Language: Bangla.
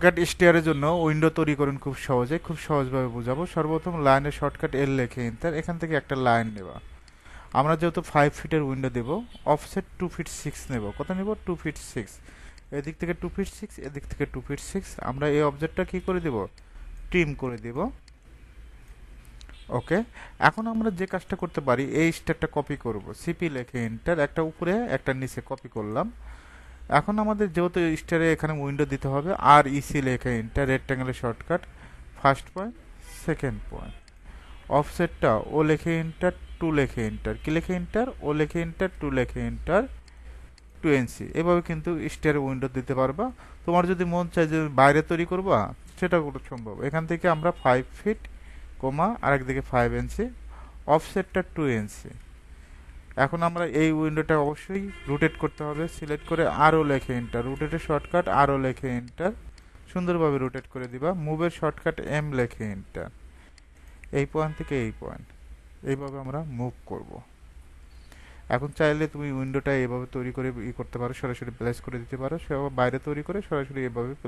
শর্টকাট স্টেয়ারের জন্য উইন্ডো তৈরি করুন খুব সহজে, খুব সহজভাবে বুঝাবো। সর্বপ্রথম লাইনের শর্টকাট এল লেখে এন্টার, এখান থেকে একটা লাইন নেবা। আমরা যেহেতু 5 ফিটের উইন্ডো দেব, অফসেট 2 ফিট 6 নেব। কত নেব? 2 ফিট 6। এদিক থেকে 2 ফিট 6, এদিক থেকে 2 ফিট 6। আমরা এই অবজেক্টটা কি করে দেব? ট্রিম করে দেব। ওকে। এখন আমরা যে কাজটা করতে পারি, এই স্টেপটা কপি করব। সিপি লেখে এন্টার, একটা উপরে একটা নিচে কপি করলাম। এখন আমাদের যেহেতু স্টারে এখানে উইন্ডো দিতে হবে, আর ইসি লেখে এন্টার, রেক্ট্যাঙ্গেলের shortcut, first point, second point. অফসেটটা ও লেখে এন্টার, 2 লেখে এন্টার। কি লেখে এন্টার? ও লেখে এন্টার, 2 লেখে এন্টার, 2 NC। এভাবে কিন্তু স্টারে উইন্ডো দিতে পারবা। তোমার যদি মন চায় যে বাইরে তৈরি করবা, সেটা করা সম্ভব। এখান থেকে আমরা 5 ফিট, আর একদিকে 5 NC, অফসেটটা 2 NC। এখন আমরা এই উইন্ডোটা অবশ্যই রোটেট করতে হবে। সিলেক্ট করে আরও লেখে এন্টার, রোটেটের শর্টকাট আরও লেখে এন্টার, সুন্দরভাবে রোটেট করে দিবা। মুভের শর্টকাট এম লেখে এন্টার, এই পয়েন্ট থেকে এই পয়েন্ট। এইভাবে আমরা মুভ করব। এখন চাইলে তুমি উইন্ডোটা এইভাবে তৈরি করে করতে পারো, সরাসরি প্লেস করে দিতে পারো। সে বাইরে তৈরি করে সরাসরি এভাবে প্লেস